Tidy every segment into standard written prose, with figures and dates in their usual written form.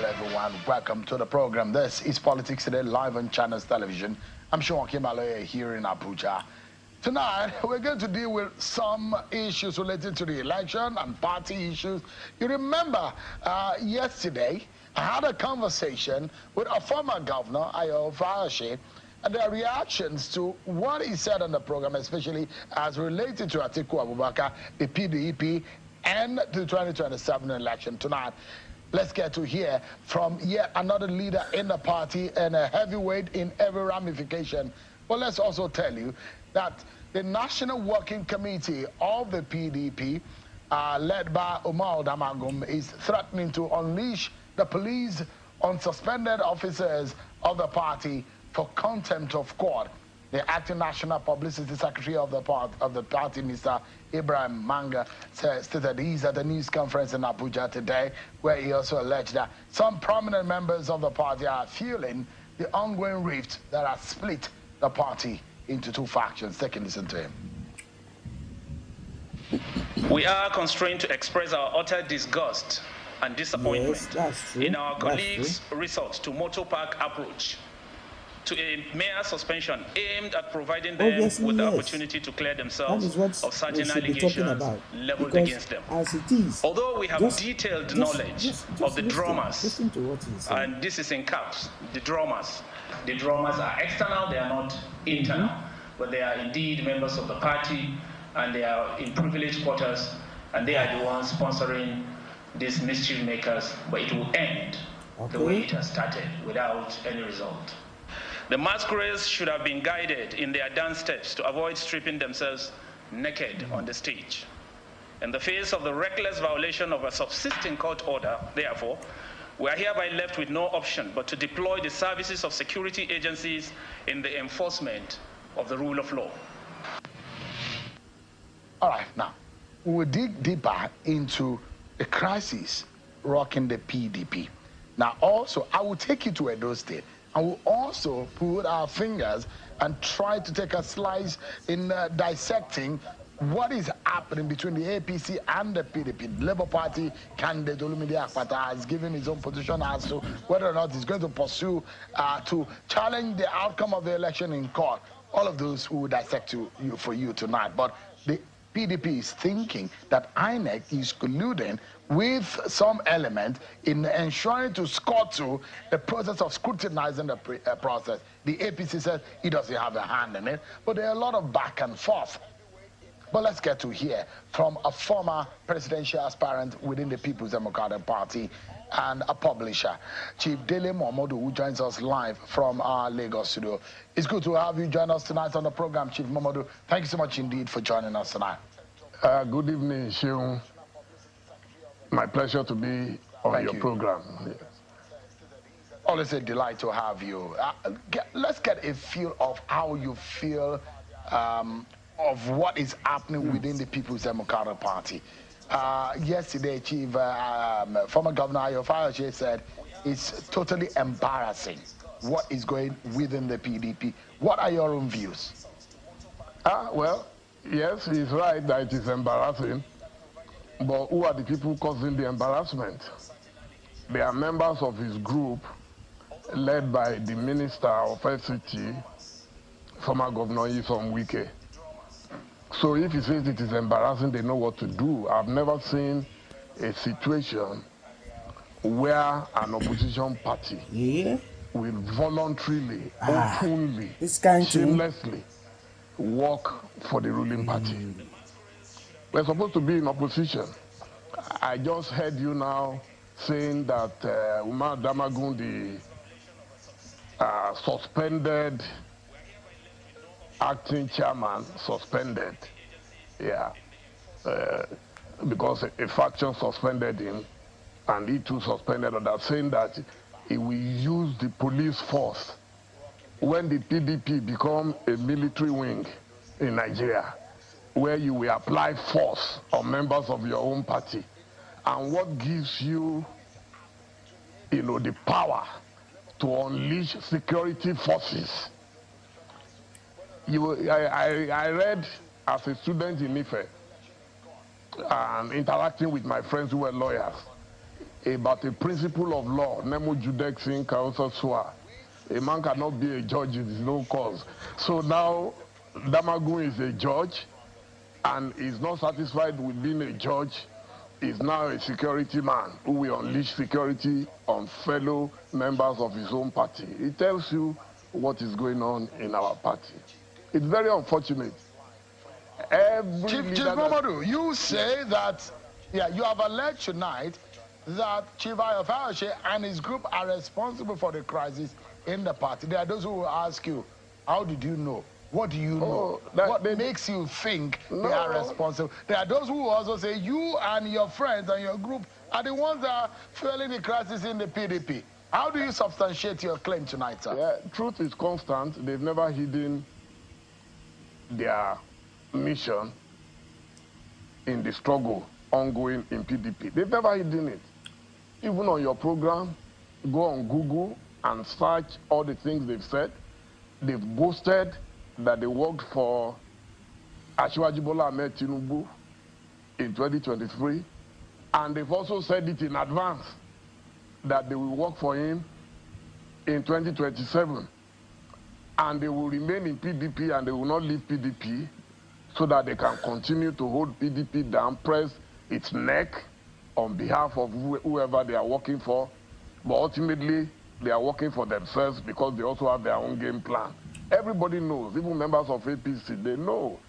to everyone. Welcome to the program. This is Politics Today, live on Channels Television. I'm Sean Kimaloye here in Abuja. Tonight, we're going to deal with some issues related to the election and party issues. You remember, yesterday, I had a conversation with a former governor, Ayo Fayoshe, and their reactions to what he said on the program, especially as related to Atiku Abubakar, the PDP, and the 2027 election. Tonight, let's get to hear from yet another leader in the party and a heavyweight in every ramification. But let's also tell you that the National Working Committee of the PDP, led by Umar Damagum, is threatening to unleash the police on suspended officers of the party for contempt of court. The acting National Publicity Secretary of the party, Mr. Ibrahim Manga, stated he's at a news conference in Abuja today, where he also alleged that some prominent members of the party are fueling the ongoing rift that has split the party into two factions. Take a listen to him. We are constrained to express our utter disgust and disappointment in our colleagues' resort to motor park approach to a mere suspension aimed at providing them with the opportunity to clear themselves of certain allegations leveled against them. As it is, although we have detailed knowledge of the dramas, and this is in caps, the dramas are external, they are not internal, but they are indeed members of the party, and they are in privileged quarters, and they are the ones sponsoring these mischief makers, but it will end the way it has started, without any result. The masquerades should have been guided in their dance steps to avoid stripping themselves naked on the stage. In the face of the reckless violation of a subsisting court order, therefore, we are hereby left with no option but to deploy the services of security agencies in the enforcement of the rule of law. All right, now, we will dig deeper into the crisis rocking the PDP. Now, also, I will take you to Edo State. And we'll also put our fingers and try to take a slice in dissecting what is happening between the APC and the PDP. The Labour Party candidate Olumide Akpata has given his own position as to whether or not he's going to pursue to challenge the outcome of the election in court. All of those we will dissect for you tonight. But the PDP is thinking that INEC is colluding with some element in ensuring to score through the process of scrutinizing the process. The APC says it doesn't have a hand in it, but there are a lot of back and forth. But let's get to hear from a former presidential aspirant within the People's Democratic Party and a publisher, Chief Dele Momodu, who joins us live from our Lagos studio. It's good to have you join us tonight on the program, Chief Momodu. Thank you so much indeed for joining us tonight. Good evening, Seun. My pleasure to be on your program. Yes. Always a delight to have you. Let's get a feel of how you feel of what is happening within the People's Democratic Party. Yesterday, Chief, former Governor Ayo Fayoshe said it's totally embarrassing what is going within the PDP. What are your own views? Well, yes, he's right that it is embarrassing. But who are the people causing the embarrassment? They are members of his group, led by the Minister of FCT, former Governor Nyesom Wike. So if he says it is embarrassing, they know what to do. I've never seen a situation where an opposition party will voluntarily, openly, shamelessly work for the ruling party. We're supposed to be in opposition. I just heard you now saying that Umar Damagun, the suspended acting chairman, suspended. Yeah. Because a faction suspended him, and he too suspended others, saying that he will use the police force when the PDP become a military wing in Nigeria, where you will apply force on members of your own party. And what gives you, the power to unleash security forces? I read as a student in Ife and interacting with my friends who were lawyers. about a principle of law, Nemo Judex in Council Swa. A man cannot be a judge in his own cause. So now Damagun is a judge and is not satisfied with being a judge. Is now a security man who will unleash security on fellow members of his own party. It tells you what is going on in our party. It's very unfortunate. Chief Mamadou, you say that, you have alleged tonight that Chief Ayofashe and his group are responsible for the crisis in the party. There are those who will ask you, how did you know? What do you know? What makes you think they are responsible? There are those who also say you and your friends and your group are the ones that are fueling the crisis in the PDP. How do you substantiate your claim tonight, sir? Yeah, truth is constant. They've never hidden their mission in the struggle ongoing in PDP. They've never hidden it. Even on your program, go on Google and search all the things they've said. They've boasted that they worked for Asiwaju Bola Ahmed Tinubu in 2023, and they've also said it in advance that they will work for him in 2027, and they will remain in PDP and they will not leave PDP so that they can continue to hold PDP down, press its neck on behalf of whoever they are working for, but ultimately they are working for themselves because they also have their own game plan. Everybody knows, even members of APC, they know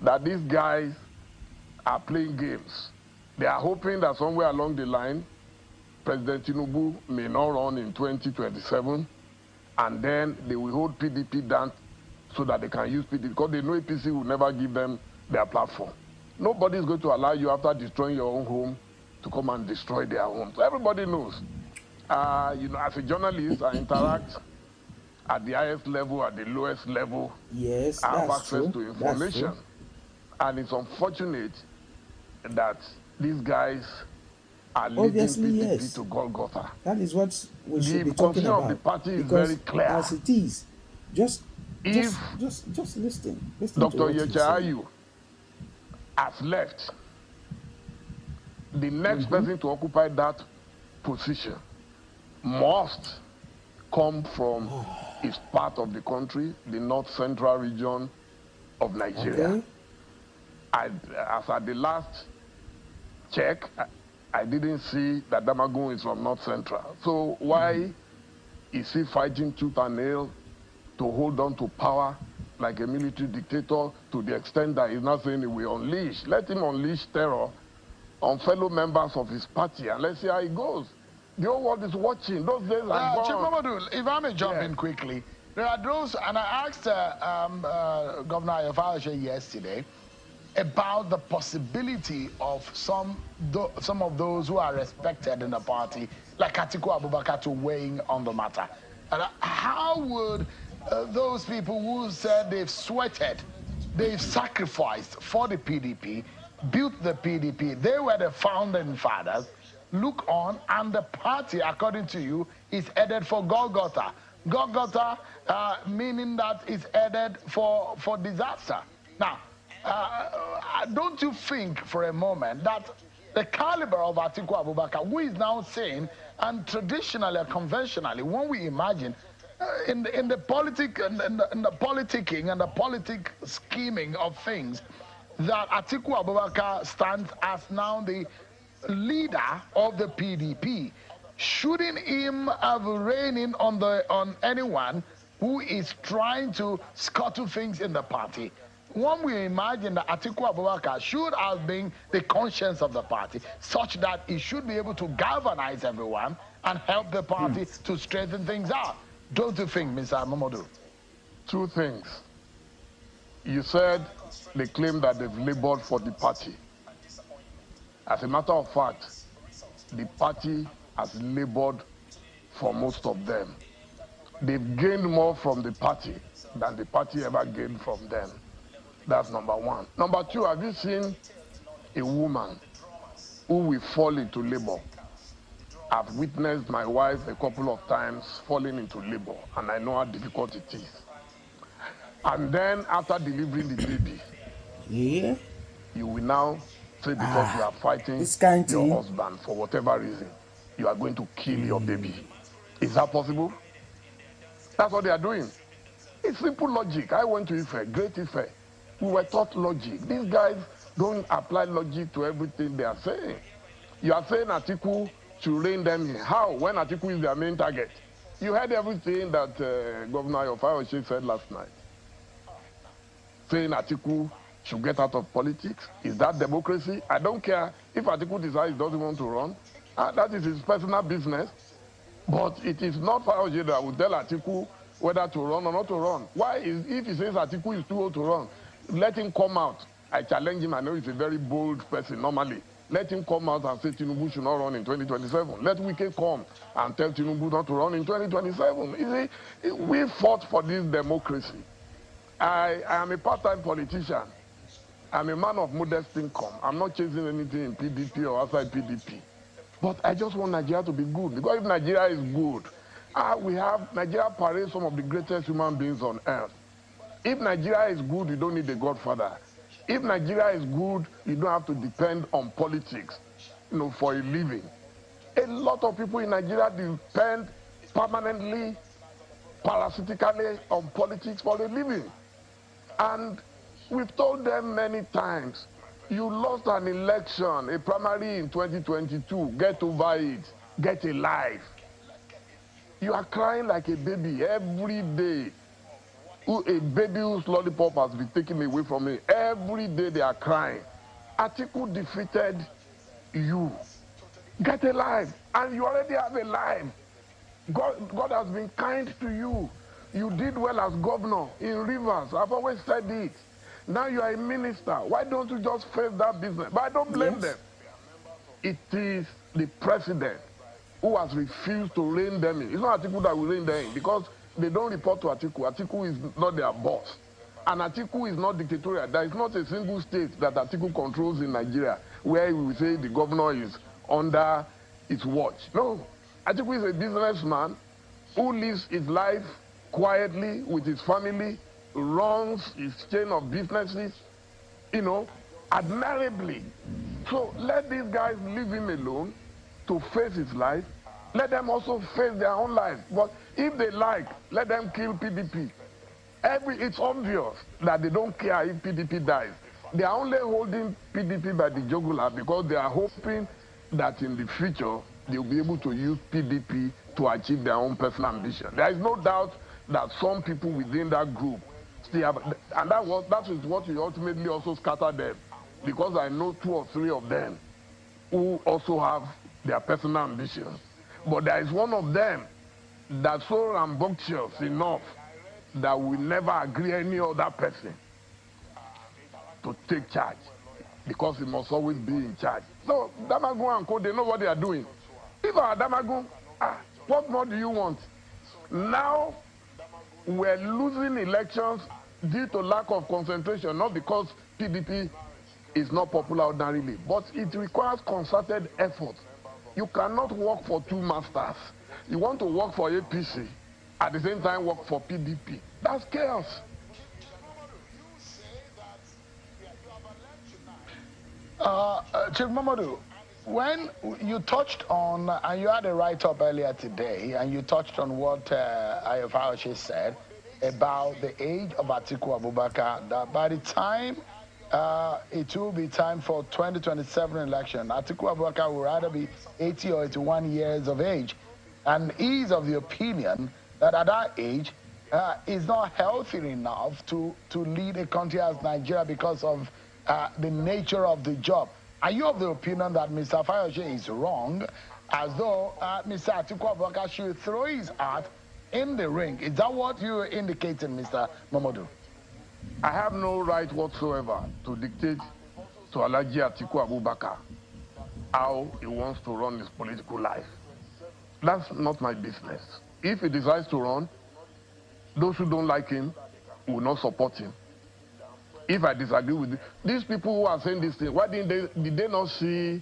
that these guys are playing games. They are hoping that somewhere along the line, President Tinubu may not run in 2027, and then they will hold PDP down so that they can use PDP, because they know APC will never give them their platform. Nobody is going to allow you, after destroying your own home, to come and destroy their home. So everybody knows. As a journalist, I interact at the highest level, at the lowest level. Yes, I have that's access true. to information. And it's unfortunate that these guys are leading PDP to Golgotha. That is what we should be talking about. The party is because very clear. As it is, just listen. Dr. Yechayu has left, the next person to occupy that position must come from his part of the country, the north central region of Nigeria. Okay. As at the last check, I didn't see that Damagun is from north central. So why is he fighting tooth and nail to hold on to power like a military dictator, to the extent that he's not saying he will unleash? Let him unleash terror on fellow members of his party, and let's see how it goes. The whole world is watching. Those days are gone. Chief Mamadou, if I may jump in quickly, there are those, and I asked Governor Ayofashe yesterday about the possibility of some of those who are respected in the party, like Atiku Abubakar, to weighing on the matter. And how would those people who said they've sweated, they've sacrificed for the PDP, built the PDP, they were the founding fathers, look on, and the party, according to you, is headed for Golgotha. Golgotha meaning that it's headed for disaster. Now, don't you think for a moment that the caliber of Atiku Abubakar, who is now saying, and traditionally or conventionally, when we imagine in the politicking and the politic scheming of things, that Atiku Abubakar stands as now the leader of the PDP, shouldn't him have reigning on anyone who is trying to scuttle things in the party? One will imagine that Atiku Abubakar should have been the conscience of the party, such that he should be able to galvanize everyone and help the party to straighten things out. Don't you think, Mr. Mamadou? Two things. You said they claim that they've labored for the party. As a matter of fact, the party has labored for most of them. They've gained more from the party than the party ever gained from them. That's number one. Number two, have you seen a woman who will fall into labor? I've witnessed my wife a couple of times falling into labor, and I know how difficult it is. And then after delivering the baby, you will now say, because you are fighting your husband for whatever reason, you are going to kill your baby. Is that possible? That's what they are doing. It's simple logic. I went to Ife, Great Ife. We were taught logic. These guys don't apply logic to everything they are saying. You are saying Atiku should rein them in. How? When Atiku is their main target. You heard everything that Governor Ayofayoshe said last night. Saying Atiku should get out of politics. Is that democracy? I don't care if Atiku decides he doesn't want to run. That is his personal business. But it is not Fayoshe that will tell Atiku whether to run or not to run. Why? If he says Atiku is too old to run, let him come out. I challenge him. I know he's a very bold person normally. Let him come out and say Tinubu should not run in 2027. Let Wike come and tell Tinubu not to run in 2027. You see, we fought for this democracy. I am a part-time politician. I'm a man of modest income. I'm not chasing anything in PDP or outside PDP. But I just want Nigeria to be good. Because if Nigeria is good, Nigeria parades some of the greatest human beings on earth. If Nigeria is good, you don't need a godfather. If Nigeria is good, you don't have to depend on politics, for a living. A lot of people in Nigeria depend permanently, parasitically on politics for a living. And we've told them many times, you lost an election, a primary in 2022, get over it, get a life. You are crying like a baby every day. A baby whose lollipop has been taken away from me. Every day they are crying. Atiku defeated you. Get a life. And you already have a life. God has been kind to you. You did well as governor in Rivers. I've always said it. Now you are a minister. Why don't you just face that business? But I don't blame them. It is the president who has refused to rein them in. It's not Atiku that will rein them in because they don't report to Atiku. Atiku is not their boss. And Atiku is not dictatorial. There is not a single state that Atiku controls in Nigeria where we say the governor is under its watch. No. Atiku is a businessman who lives his life quietly with his family, runs his chain of businesses, admirably. So let these guys leave him alone to face his life. Let them also face their own life. But if they like, let them kill PDP. It's obvious that they don't care if PDP dies. They are only holding PDP by the jugular because they are hoping that in the future they'll be able to use PDP to achieve their own personal ambition. There is no doubt that some people within that group still have, and that is what will ultimately also scatter them, because I know 2 or 3 of them who also have their personal ambitions. But there is one of them that's so rambunctious enough that will never agree any other person to take charge, because he must always be in charge. So Damagun and Co, they know what they are doing. If I Damagun, what more do you want? Now we're losing elections due to lack of concentration, not because PDP is not popular ordinarily, but it requires concerted effort. You cannot work for 2 masters. You want to work for APC, at the same time work for PDP. That's chaos. Chief Mamadou, when you touched on, and you had a write-up earlier today, and you touched on what Ayofayoshe said about the age of Atiku Abubakar, that by the time it will be time for 2027 election, Atiku Abubakar will either be 80 or 81 years of age. And he is of the opinion that at that age, is not healthy enough to lead a country as Nigeria because of the nature of the job. Are you of the opinion that Mr. Fayoshe is wrong, as though Mr. Atiku Abubakar should throw his heart in the ring? Is that what you're indicating, Mr. Mamadou? I have no right whatsoever to dictate to Alhaji Atiku Abubakar how he wants to run his political life. That's not my business. If he decides to run, those who don't like him will not support him. If I disagree with these people who are saying this thing, why did they not see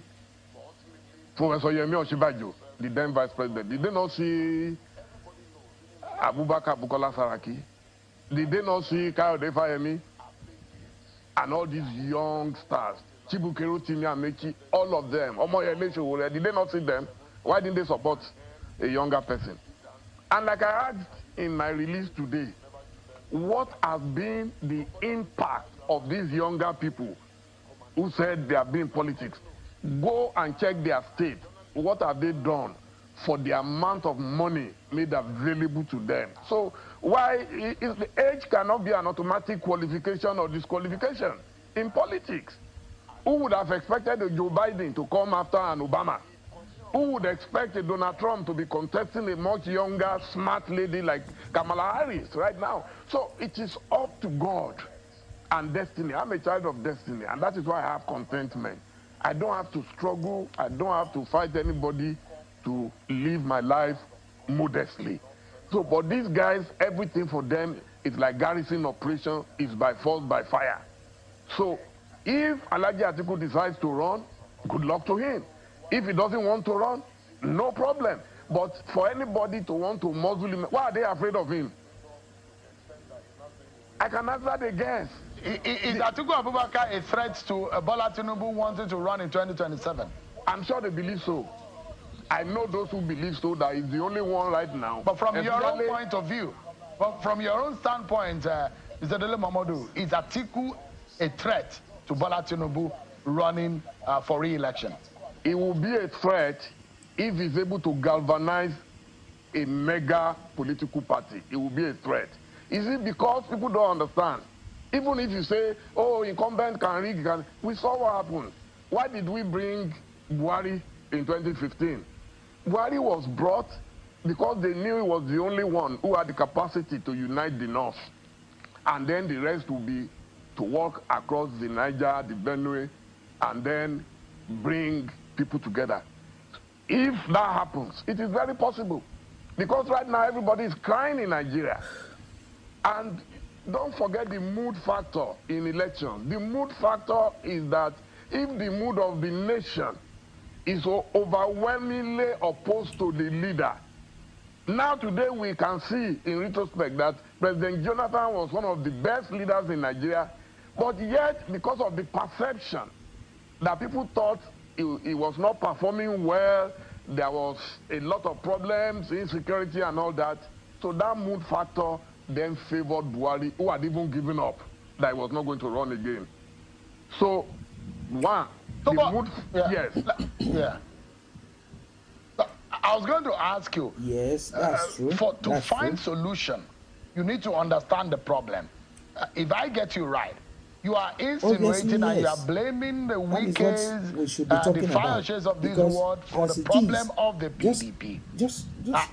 Professor Yemi Osinbajo, the then vice president? Did they not see Abubakar Bukola Saraki? Did they not see Kayode Fayemi and all these young stars, Chibukeru Timi Amechi, all of them, Omoyele Sowore? Did they not see them? Why didn't they support a younger person? And like I asked in my release today, what has been the impact of these younger people who said they have been in politics? Go and check their state. What have they done for the amount of money made available to them? So why is the age cannot be an automatic qualification or disqualification in politics? Who would have expected a Joe Biden to come after an Obama? Who would expect a Donald Trump to be contesting a much younger, smart lady like Kamala Harris right now? So it is up to God and destiny. I'm a child of destiny, and that is why I have contentment. I don't have to struggle. I don't have to fight anybody to live my life modestly. So, but these guys, everything for them is like garrison operation, is by force, by fire. So, if Alhaji Atiku decides to run, good luck to him. If he doesn't want to run, no problem. But for anybody to want to muzzle him, why are they afraid of him? I can answer the guess. Is Atiku Abubakar a threat to Bola Tinubu wanting to run in 2027? I'm sure they believe so. I know those who believe so, that he's the only one right now. But from your own point of view, from your own standpoint, Mr. Dele Momodu, is Atiku a threat to Bola Tinubu running for re-election? It will be a threat if he's able to galvanize a mega political party. It will be a threat. Is it because people don't understand? Even if you say, oh, incumbent can rig, we saw what happened. Why did we bring Buhari in 2015? Buhari was brought because they knew he was the only one who had the capacity to unite the North. And then the rest will be to walk across the Niger, the Benue, and then bring people together. If that happens, it is very possible. Because right now everybody is crying in Nigeria. And don't forget the mood factor in elections. The mood factor is that if the mood of the nation is overwhelmingly opposed to the leader, now today we can see in retrospect that President Jonathan was one of the best leaders in Nigeria, but yet because of the perception that people thought he was not performing well, there was a lot of problems, insecurity and all that, so that mood factor then favored Buhari, who had even given up that he was not going to run again. So, one, so, the mood, yes. Yeah. I was going to ask you. Yes, that's true. To find solution, you need to understand the problem. If I get you right, you are insinuating and you are blaming the wickets, the financiers of this world for the problem of the PDP.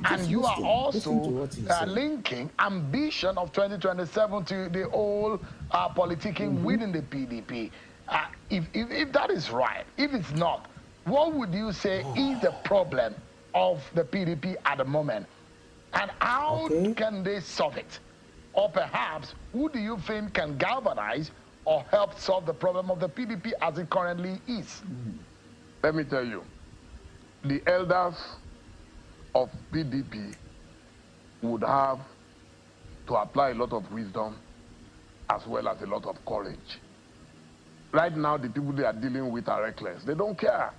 And you are also linking ambition of 2027 to the whole politicking within the PDP. If that is right, if it's not, what would you say is the problem of the PDP at the moment? And how can they solve it? Or perhaps, who do you think can galvanize or help solve the problem of the PDP as it currently is? Let me tell you, the elders of PDP would have to apply a lot of wisdom as well as a lot of courage. Right now, the people they are dealing with are reckless. They don't care.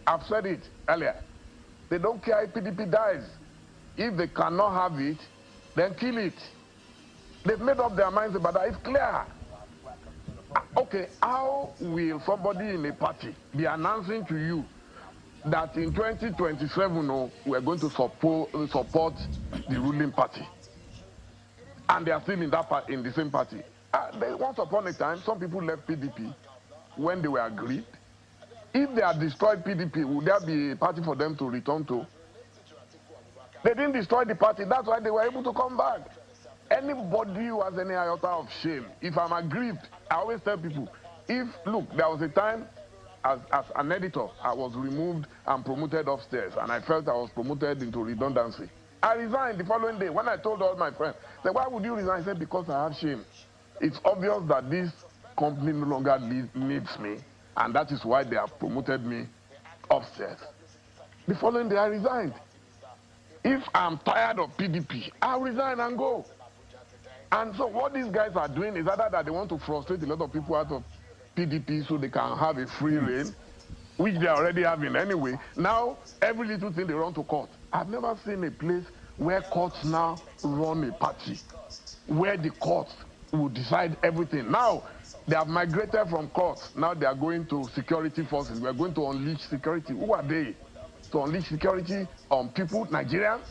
I've said it earlier. They don't care if PDP dies. If they cannot have it, then kill it. They've made up their minds about that. It's clear. Okay, how will somebody in a party be announcing to you that in 2027 we're going to support the ruling party, and they are still in the same party? Once upon a time, some people left PDP when they were aggrieved. If they had destroyed PDP, would there be a party for them to return to? They didn't destroy the party. That's why they were able to come back. Anybody who has any iota of shame, if I'm aggrieved, I always tell people, look, there was a time as an editor, I was removed and promoted upstairs, and I felt I was promoted into redundancy. I resigned the following day. When I told all my friends, they said, why would you resign? I said, because I have shame. It's obvious that this company no longer needs me, and that is why they have promoted me upstairs. The following day, I resigned. If I'm tired of PDP, I'll resign and go. And so what these guys are doing is either that they want to frustrate a lot of people out of PDP so they can have a free reign, which they are already having anyway. Now, every little thing they run to court. I've never seen a place where courts now run a party, where the courts will decide everything. Now, they have migrated from courts. Now they are going to security forces. We are going to unleash security. Who are they? To unleash security on people, Nigerians?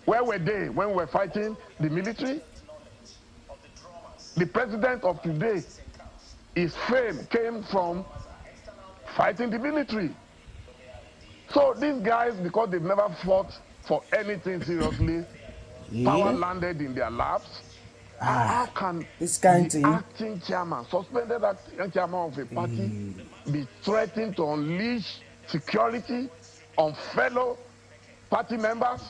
Where were they when we were fighting the military? The president of today, his fame came from fighting the military. So these guys, because they've never fought for anything seriously, power landed in their laps. How can this kind the acting chairman, suspended acting chairman of a party, be threatened to unleash security on fellow party members?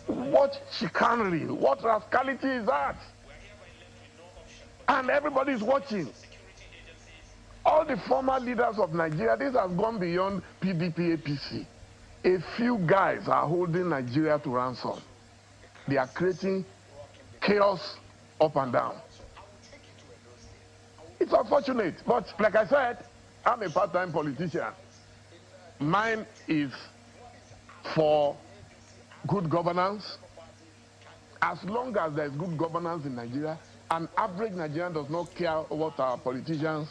What chicanery, what rascality is that? And everybody is watching. All the former leaders of Nigeria, this has gone beyond PDP, APC. A few guys are holding Nigeria to ransom. They are creating chaos up and down. It's unfortunate, but like I said, I'm a part-time politician. Mine is for good governance. As long as there's good governance in Nigeria, an average Nigerian does not care what our politicians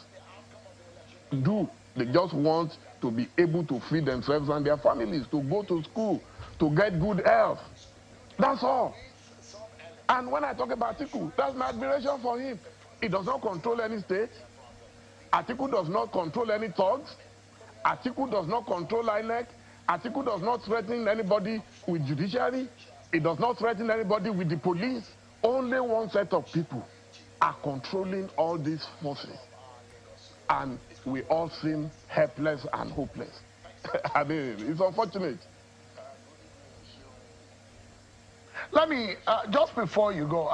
do. They just want to be able to feed themselves and their families, to go to school, to get good health. That's all. And when I talk about Atiku, that's my admiration for him. He does not control any state. Atiku does not control any thugs. Atiku does not control INEC. Atiku does not threaten anybody with judiciary. He does not threaten anybody with the police. Only one set of people are controlling all these forces. And we all seem helpless and hopeless. I mean, it's unfortunate. Let me, just before you go,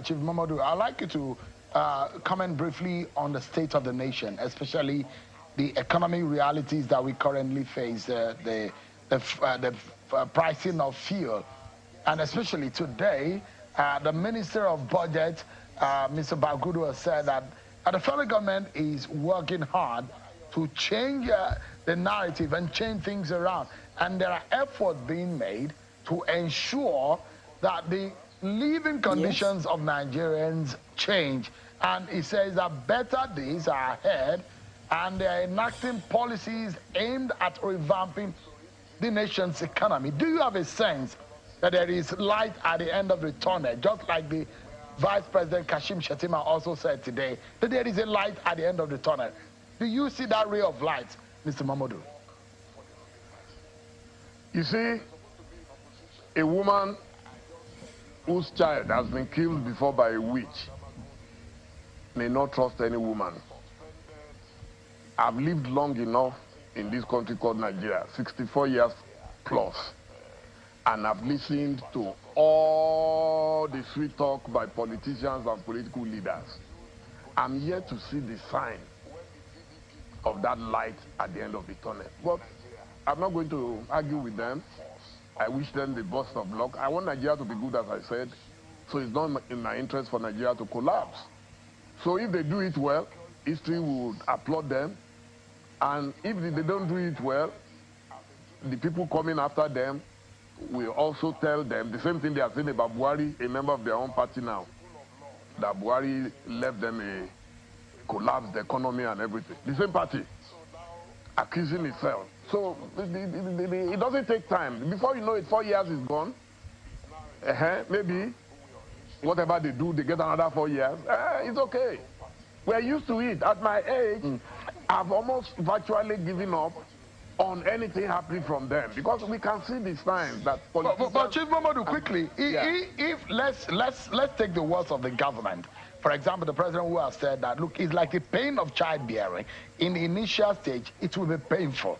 Chief Mamadou, I'd like you to comment briefly on the state of the nation, especially the economic realities that we currently face, the pricing of fuel. And especially today, the Minister of Budget, Mr. Bagudu, has said that the federal government is working hard to change the narrative and change things around. And there are efforts being made to ensure that the living conditions of Nigerians change. And he says that better days are ahead, and they are enacting policies aimed at revamping the nation's economy. Do you have a sense that there is light at the end of the tunnel, just like the Vice President Kashim Shettima also said today, that there is a light at the end of the tunnel? Do you see that ray of light, Mr. Mamadou? You see, a woman whose child has been killed before by a witch may not trust any woman. I've lived long enough in this country called Nigeria, 64 years plus, and I've listened to all the sweet talk by politicians and political leaders. I'm yet to see the sign of that light at the end of the tunnel. But I'm not going to argue with them. I wish them the best of luck. I want Nigeria to be good, as I said, so it's not in my interest for Nigeria to collapse. So if they do it well, history would applaud them. And if they don't do it well, the people coming after them will also tell them the same thing they are saying about Buhari, a member of their own party now, that Buhari left them a collapsed economy and everything. The same party accusing itself. So it doesn't take time. Before you know it, 4 years is gone. Maybe whatever they do, they get another 4 years. It's okay. We're used to it. At my age, I've almost virtually given up on anything happening from them, because we can see the signs that politicians... But Chief Mamadou, quickly, if let's take the words of the government. For example, the president who has said that, look, it's like the pain of childbearing. In the initial stage, it will be painful,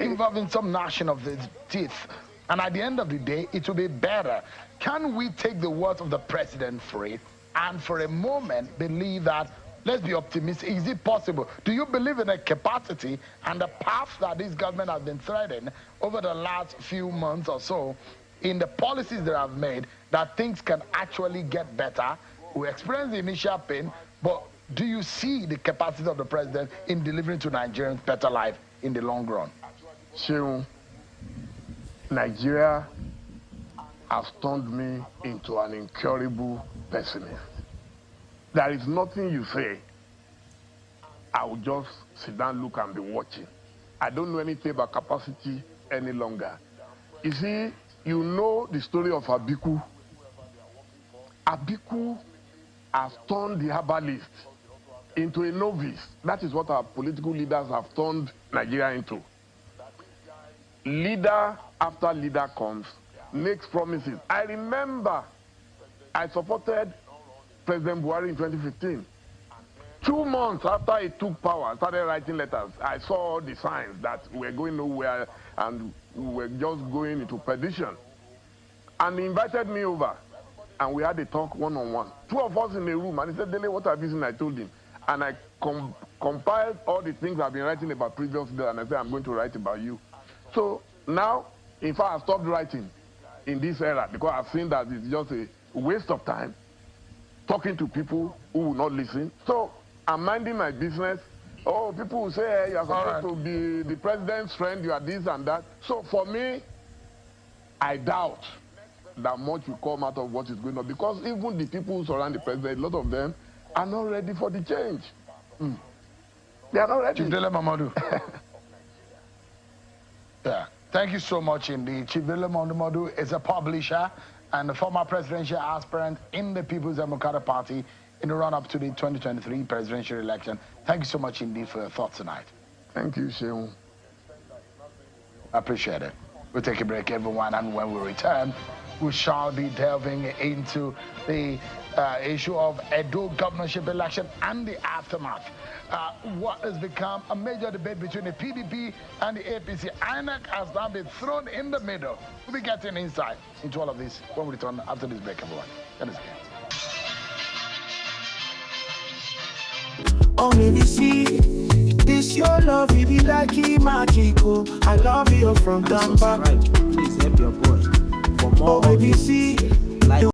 involving some gnashing of the teeth. And at the end of the day, it will be better. Can we take the words of the president for it and for a moment believe that, let's be optimistic, is it possible? Do you believe in the capacity and the path that this government has been threading over the last few months or so, in the policies they have made, that things can actually get better? We experience the initial pain, but do you see the capacity of the president in delivering to Nigerians better life in the long run? Sheung, Nigeria has turned me into an incurable pessimist. There is nothing you say, I will just sit down, look, and be watching. I don't know anything about capacity any longer. You see, you know the story of Abiku. Abiku has turned the herbalist into a novice. That is what our political leaders have turned Nigeria into. Leader after leader comes, makes promises. I remember I supported President Buhari in 2015. 2 months after he took power, I started writing letters. I saw the signs that we were going nowhere and we were just going into perdition. And he invited me over, and we had a talk one-on-one. 2 of us in a room, and he said, Dele, what have you seen? I told him. And I compiled all the things I've been writing about previously, and I said, I'm going to write about you. So now, in fact, I stopped writing in this era because I've seen that it's just a waste of time talking to people who will not listen. So I'm minding my business. Oh, people will say, hey, you're supposed to be the president's friend, you are this and that. So for me, I doubt that much will come out of what is going on, because even the people who surround the president, a lot of them are not ready for the change. They are not ready. Chief Dele Mamadou. Yeah. Thank you so much indeed. Chief Dele Mamadou is a publisher and a former presidential aspirant in the People's Democratic Party in the run-up to the 2023 presidential election. Thank you so much indeed for your thoughts tonight. Thank you, Sheung. I appreciate it. We'll take a break, everyone, and when we return, we shall be delving into the issue of Edo governorship election and the aftermath. What has become a major debate between the PDP and the APC. INEC has now been thrown in the middle. We'll be getting insight into all of this when we return after this break, everyone. That is it. Oh, baby, see, this your love, it be like magical. I love you from down back. Please help your boy. For more, oh, baby, see.